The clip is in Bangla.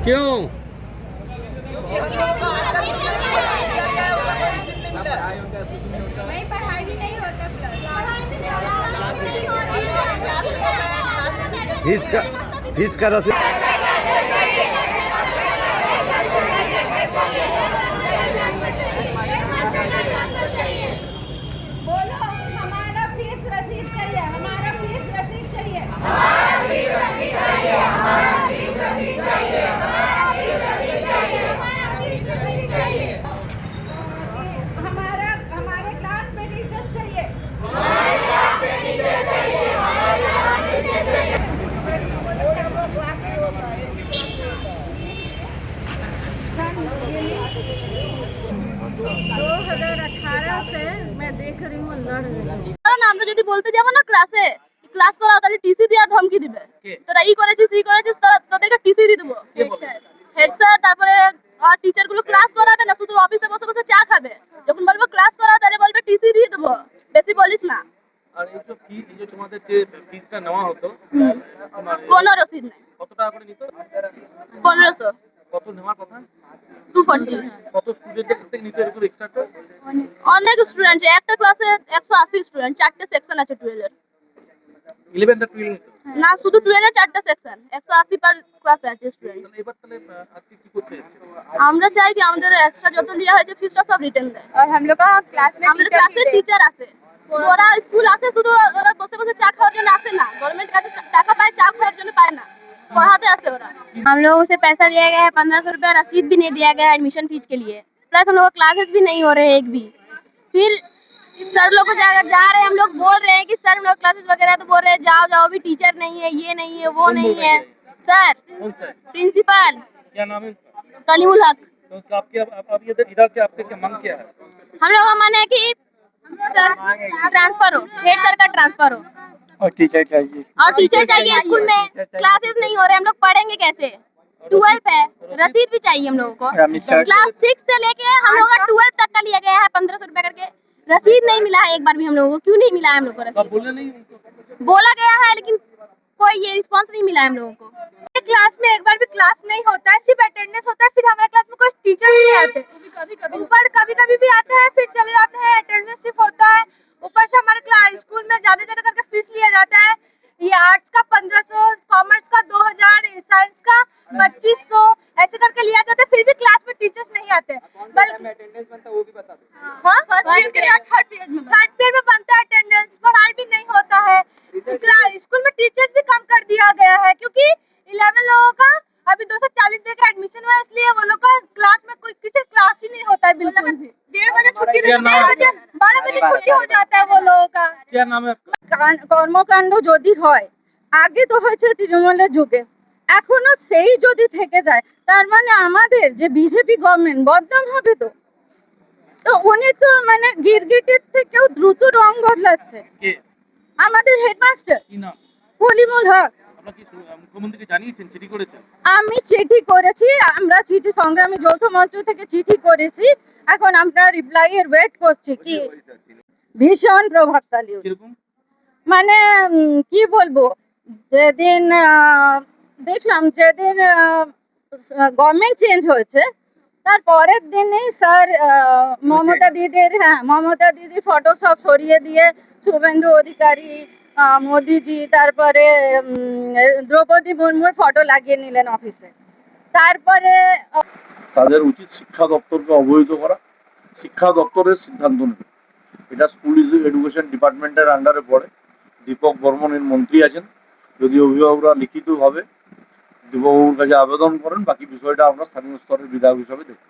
क्यों? नहीं, पढ़ाई भी नहीं होता इसका रसीद बोलो, हमारा फीस रसीद चाहिए, हमारा फीस रसीद चाहिए, हमारा हमारे क्लास में टीचर्स चाहिए। से मैं देख रही हूँ लड़ रही हूँ। কারণ আমরা যদি বলতে যাবো না ক্লাসে ক্লাস করাও তাহলে টিসি দেওয়ার ধমকি দিবে। তোরা ই করেছিস ই করেছিস তোদেরকে টিসি দিয়ে দেবো। হেড স্যার তারপরে আর টিচার গুলো ক্লাস করাবে না, শুধু অফিসে বসে বসে চা খাবে। যখন বলবো ক্লাস করাও তাহলে বলবে টিসি দিয়ে দেবো, বেশি বলিস না। আর এই যে ফি, এই যে তোমাদের যে ফিসটা নেওয়া হতো, কোনো রসিদ নেই। কত টাকা করে নিত? 1500। কত নেওয়ার কথা? 240। কত স্টুডেন্টের কাছ থেকে নিত এরকম এক্সট্রা? অনেক স্টুডেন্ট, একটা ক্লাসে 180 স্টুডেন্ট, 4টে সেকশন আছে 12 এর। 11 টা 12 নিত না, শুধু 12 এর 4টে সেকশন, 180 পার ক্লাসে আছে স্টুডেন্ট। তাহলে এবার তাহলে আজকে কি করতে যাচ্ছে? আমরা চাই কি আমাদের এক্সট্রা যত লিয়া হয়েছে ফিসটা সব রিটার্ন দেয়। और हम लोग का क्लास में আমাদের ক্লাসে টিচার আছে, ওরা স্কুল আসে শুধু ওরা বসে বসে চা খাওয়ার জন্য আসে না, গভর্নমেন্ট কাছে টাকা পায়, চা খাওয়ার জন্য পায় না, पढ़ाते आते ওরা। हम लोगों से पैसा लिया गया है, 1500 रुपया रसीद भी नहीं दिया गया एडमिशन फीस के लिए, प्लस हम लोग क्लासेस भी नहीं हो रहे एक भी। फिर सर लोग को जा रहे हैं, हम लोग बोल रहे हैं कि सर हम लोग क्लासेस वगैरह तो बोल रहे हैं जाओ जाओ, भी टीचर नहीं है, ये नहीं है, वो नहीं है। सर प्रिंसिपल क्या नाम है उसका? कलीमुल हक। तो आपके अब ये इधर के आपके क्या मांग क्या है? हम लोग का मन है कि सर ट्रांसफर हो, हेड सर का ट्रांसफर हो और टीचर चाहिए। और टीचर चाहिए स्कूल में। क्लासेस नहीं हो रहे, हम लोग पढ़ेंगे कैसे? 12 है, रसीद भी चाहिए हम लोगों को। क्लास 6 से लेके हम लोग का 12 तक का लिया गया है 1500 रुपए करके, रसीद नहीं मिला है एक बार भी हम लोगों को। क्यों नहीं मिला है हम लोग को आप रसीद? बोले नहीं उनको? बोला गया है लेकिन कोई ये रिस्पांस नहीं मिला है हम लोगों को। क्लास में एक बार भी क्लास नहीं होता है, सिर्फ अटेंडेंस होता है। फिर हमारे क्लास में कोई टीचर नहीं आते, कभी कभी भी आते हैं, फिर चले जाते हैं। अटेंडेंस सिर्फ होता है, ऊपर से हमारे क्लास स्कूल में ज्यादा ज्यादा करके फीस लिया जाता है। ये आर्ट्स का 1500, कॉमर्स का 2000, साइंस का 2500 ऐसे करके लिया जाता है। फिर भी क्लास में टीचर्स नहीं आते, बल्कि अटेंडेंस बनता वो भी बता दो। हाँ, थर्ड पीरियड में बनता है अटेंडेंस। पढ़ाई भी नहीं होता है, स्कूल में टीचर्स भी कम कर दिया गया है, क्योंकि 11 लोगों का अभी 240 जगह एडमिशन हुआ है, इसलिए वो लोग का क्लास में कोई किसी क्लास ही नहीं होता है बिल्कुल भी। 1:30 बजे छुट्टी, 12 बजे छुट्टी हो जाता है वो लोगों का। क्या नाम है आपका? কর্মকাণ্ড যদি হয়, আগে তো হয়েছে তৃণমূলের যুগে, এখনো সেই যদি থেকে যায়, তার মানে আমাদের যে বিজেপি গভর্নমেন্ট বদনাম হবে। তো তো উনি তো মানে গিরগিটির থেকেও দ্রুত রং বদলাচ্ছে। কে? আমাদের হেডমাস্টার কি নাম? কলিমুল হক। আপনারা কি মুখ্যমন্ত্রীকে জানিয়েছেন, চিঠি করেছেন? আমি চিঠি করেছি, আমরা চিঠি সংগ্রামী যৌথ মঞ্চ থেকে চিঠি করেছি, এখন আমরা রিপ্লাই এর ওয়েট করছি। কি ভীষণ প্রভাবশালী, কিরকম? মানে কি বলবো, যেদিন দেখলাম, যেদিন গভর্নমেন্ট চেঞ্জ হয়েছে তার পরের দিনই স্যার মমতা দিদির ফটো সব সরিয়ে দিয়ে শুভেন্দু অধিকারী, মোদিজি, তারপরে দ্রৌপদী মুর্মুর ফটো লাগিয়ে নিলেন অফিসে। তারপরে তাদের উচিত শিক্ষা দপ্তরকে অবহিত করা, শিক্ষা দপ্তরের সিদ্ধান্ত নেবে। এটা স্কুল এডুকেশন ডিপার্টমেন্টের আন্ডারে পড়ে। দীপক বর্মন এর মন্ত্রী আছেন। যদি অভিভাবকরা লিখিতভাবে দীপকবাবুর কাছে আবেদন করেন, বাকি বিষয়টা আমরা স্থানীয় স্তরের বিধায়ক হিসাবে দেখব।